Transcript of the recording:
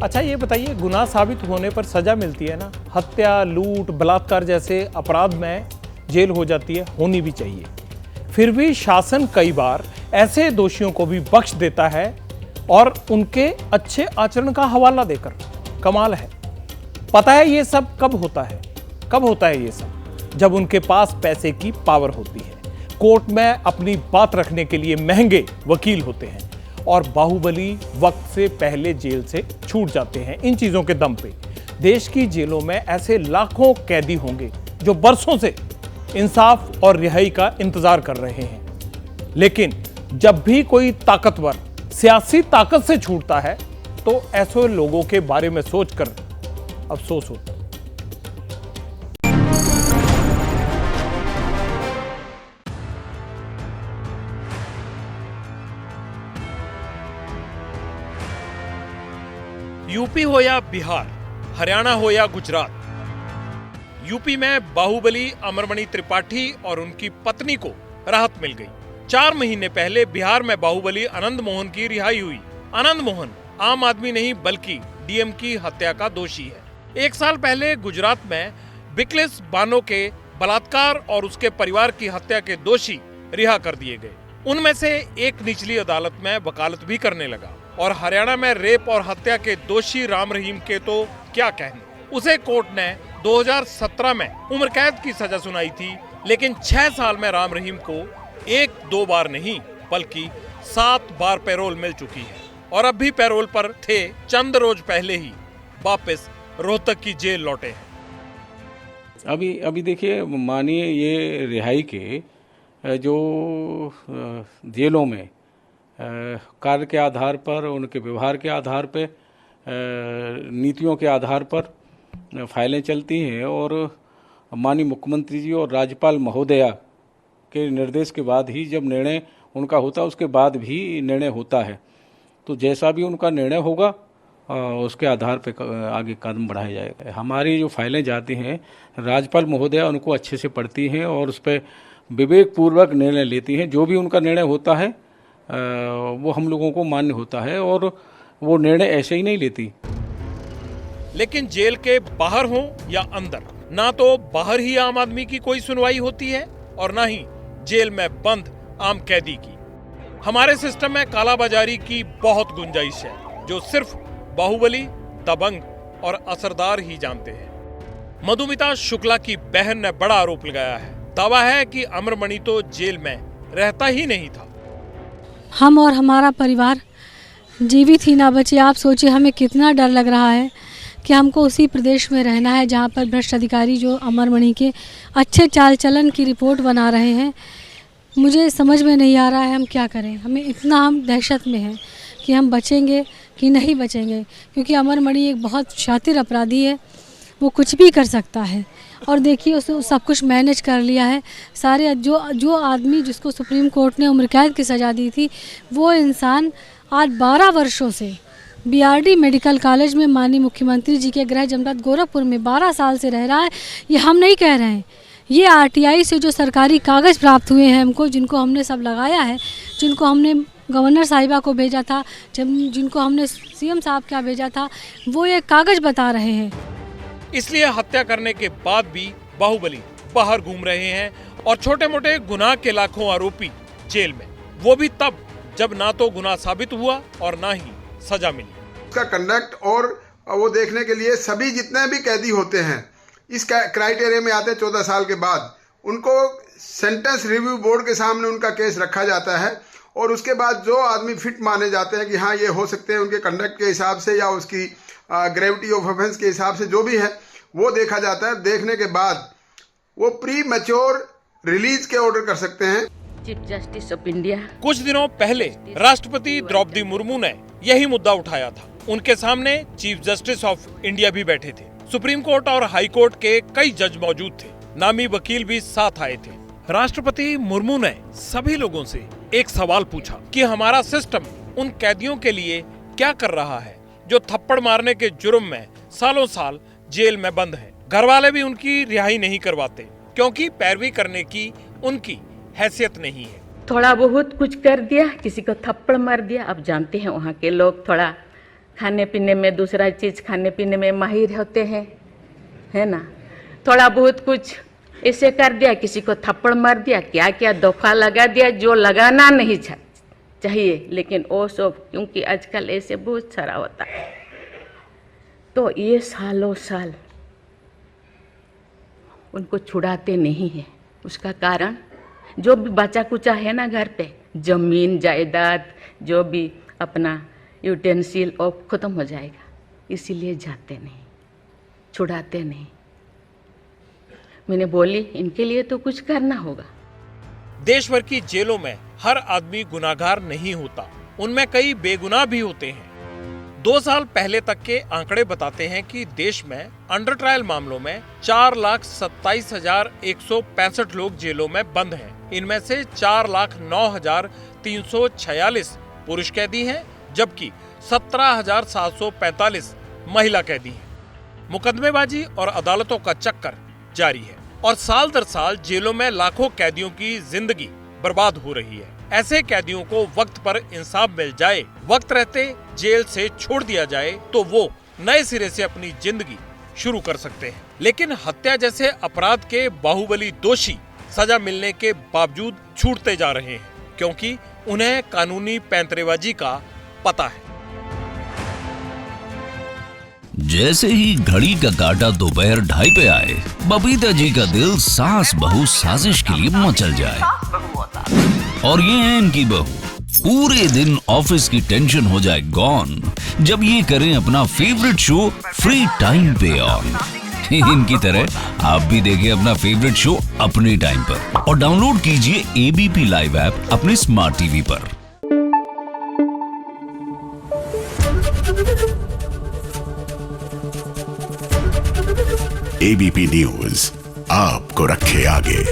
अच्छा ये बताइए, गुनाह साबित होने पर सजा मिलती है ना, हत्या, लूट, बलात्कार जैसे अपराध में जेल हो जाती है, होनी भी चाहिए। फिर भी शासन कई बार ऐसे दोषियों को भी बख्श देता है और उनके अच्छे आचरण का हवाला देकर। कमाल है। पता है ये सब कब होता है? कब होता है ये सब? जब उनके पास पैसे की पावर होती है, कोर्ट में अपनी बात रखने के लिए महंगे वकील होते हैं और बाहुबली वक्त से पहले जेल से छूट जाते हैं। इन चीजों के दम पे देश की जेलों में ऐसे लाखों कैदी होंगे जो बरसों से इंसाफ और रिहाई का इंतजार कर रहे हैं। लेकिन जब भी कोई ताकतवर सियासी ताकत से छूटता है तो ऐसे लोगों के बारे में सोचकर अफसोस होता है। यूपी हो या बिहार, हरियाणा हो या गुजरात, यूपी में बाहुबली अमरमणि त्रिपाठी और उनकी पत्नी को राहत मिल गई। 4 महीने पहले बिहार में बाहुबली अनंत मोहन की रिहाई हुई। अनंत मोहन आम आदमी नहीं बल्कि डीएम की हत्या का दोषी है। 1 साल पहले गुजरात में बिकलेस बानो के बलात्कार और उसके परिवार की हत्या के दोषी रिहा कर दिए गए। उनमें से एक निचली अदालत में वकालत भी करने लगा। और हरियाणा में रेप और हत्या के दोषी राम रहीम के तो क्या कहने, उसे कोर्ट ने 2017 में उम्र कैद की सजा सुनाई थी। लेकिन 6 साल में राम रहीम को 1-2 बार नहीं बल्कि 7 बार पैरोल मिल चुकी है और अब भी पैरोल पर थे। चंद रोज पहले ही वापस रोहतक की जेल लौटे हैं। अभी देखिए, मानिए ये रिहाई के जो जेलों में कार्य के आधार पर, उनके व्यवहार के आधार पर, नीतियों के आधार पर फाइलें चलती हैं और माननीय मुख्यमंत्री जी और राज्यपाल महोदया के निर्देश के बाद ही जब निर्णय उनका होता है, उसके बाद भी निर्णय होता है। तो जैसा भी उनका निर्णय होगा उसके आधार पर आगे कदम बढ़ाया जाएगा। हमारी जो फाइलें जाती हैं, राज्यपाल महोदया उनको अच्छे से पढ़ती हैं और उस पर विवेकपूर्वक निर्णय लेती हैं। जो भी उनका निर्णय होता है वो हम लोगों को मान्य होता है और वो निर्णय ऐसे ही नहीं लेती। लेकिन जेल के बाहर हो या अंदर, ना तो बाहर ही आम आदमी की कोई सुनवाई होती है और ना ही जेल में बंद आम कैदी की। हमारे सिस्टम में कालाबाजारी की बहुत गुंजाइश है जो सिर्फ बाहुबली, दबंग और असरदार ही जानते हैं। मधुमिता शुक्ला की बहन ने बड़ा आरोप लगाया है। दावा है कि अमरमणि तो जेल में रहता ही नहीं था। हम और हमारा परिवार जीवित ही ना बचे। आप सोचिए हमें कितना डर लग रहा है कि हमको उसी प्रदेश में रहना है जहाँ पर भ्रष्ट अधिकारी जो अमरमणि के अच्छे चाल चलन की रिपोर्ट बना रहे हैं। मुझे समझ में नहीं आ रहा है हम क्या करें। हम दहशत में हैं कि हम बचेंगे कि नहीं बचेंगे, क्योंकि अमरमणि एक बहुत शातिर अपराधी है, वो कुछ भी कर सकता है। और देखिए उसने सब कुछ मैनेज कर लिया है। सारे जो आदमी जिसको सुप्रीम कोर्ट ने उम्र कैद की सज़ा दी थी, वो इंसान आज 12 वर्षों से बीआरडी मेडिकल कॉलेज में माननीय मुख्यमंत्री जी के गृह जनपद गोरखपुर में 12 साल से रह रहा है। ये हम नहीं कह रहे हैं, ये आरटीआई से जो सरकारी कागज़ प्राप्त हुए हैं हमको, जिनको हमने सब लगाया है, जिनको हमने गवर्नर साहिबा को भेजा था, जिनको हमने सीएम साहब क्या भेजा था, वो ये कागज़ बता रहे हैं। इसलिए हत्या करने के बाद भी बाहुबली बाहर घूम रहे हैं और छोटे मोटे गुनाह के लाखों आरोपी जेल में, वो भी तब जब ना तो गुनाह साबित हुआ और ना ही सजा मिली। उसका कंडक्ट और वो देखने के लिए सभी जितने भी कैदी होते हैं इस क्राइटेरिया में आते हैं। 14 साल के बाद उनको सेंटेंस रिव्यू बोर्ड के सामने उनका केस रखा जाता है और उसके बाद जो आदमी फिट माने जाते हैं कि हाँ ये हो सकते हैं, उनके कंडक्ट के हिसाब से या उसकी ग्रेविटी ऑफ ऑफेंस के हिसाब से जो भी है वो देखा जाता है। देखने के बाद वो प्री मैच्योर रिलीज के ऑर्डर कर सकते हैं। चीफ जस्टिस ऑफ इंडिया कुछ दिनों पहले राष्ट्रपति द्रौपदी मुर्मू ने यही मुद्दा उठाया था। उनके सामने चीफ जस्टिस ऑफ इंडिया भी बैठे थे। सुप्रीम कोर्ट और हाई कोर्ट के कई जज मौजूद थे, नामी वकील भी साथ आए थे। राष्ट्रपति मुर्मू ने सभी लोगों से एक सवाल पूछा कि हमारा सिस्टम उन कैदियों के लिए क्या कर रहा है जो थप्पड़ मारने के जुर्म में सालों साल जेल में बंद हैं। घर वाले भी उनकी रिहाई नहीं करवाते क्योंकि पैरवी करने की उनकी हैसियत नहीं है। थोड़ा बहुत कुछ कर दिया, किसी को थप्पड़ मार दिया। अब जानते हैं वहाँ के लोग थोड़ा खाने पीने में, दूसरा चीज़ खाने पीने में माहिर होते हैं, है ना। थोड़ा बहुत कुछ ऐसे कर दिया, किसी को थप्पड़ मार दिया, क्या क्या दफा लगा दिया जो लगाना नहीं चाहिए, लेकिन वो सब क्योंकि आजकल ऐसे बहुत सारा होता है, तो ये सालों साल उनको छुड़ाते नहीं है। उसका कारण जो भी बचा कुचा है ना घर पे, जमीन जायदाद जो भी अपना यूटेंसिल और ख़त्म हो जाएगा, इसीलिए जाते नहीं, छुड़ाते नहीं। मैंने बोली इनके लिए तो कुछ करना होगा। देश भर की जेलों में हर आदमी गुनाहगार नहीं होता, उनमें कई बेगुनाह भी होते हैं। 2 साल पहले तक के आंकड़े बताते हैं कि देश में अंडर ट्रायल मामलों में 4,27,165 लोग जेलों में बंद हैं। इनमें से 4,09,346 पुरुष कैदी हैं, जबकि 17,745 महिला कैदी हैं। मुकदमेबाजी और अदालतों का चक्कर जारी है और साल दर साल जेलों में लाखों कैदियों की जिंदगी बर्बाद हो रही है। ऐसे कैदियों को वक्त पर इंसाफ मिल जाए, वक्त रहते जेल से छोड़ दिया जाए, तो वो नए सिरे से अपनी जिंदगी शुरू कर सकते हैं। लेकिन हत्या जैसे अपराध के बाहुबली दोषी सजा मिलने के बावजूद छूटते जा रहे हैं, क्योंकि उन्हें कानूनी पैंतरेबाजी का पता है। जैसे ही घड़ी का काटा दोपहर 2:30 पे आए, बबीता जी का दिल सास बहू साजिश के लिए मचल जाए। और ये है इनकी बहू, पूरे दिन ऑफिस की टेंशन हो जाए गॉन जब ये करें अपना फेवरेट शो फ्री टाइम पे ऑन। इनकी तरह आप भी देखिए अपना फेवरेट शो अपने टाइम पर और डाउनलोड कीजिए ABP लाइव ऐप अपने स्मार्ट टीवी पर। ABP न्यूज आपको रखे आगे।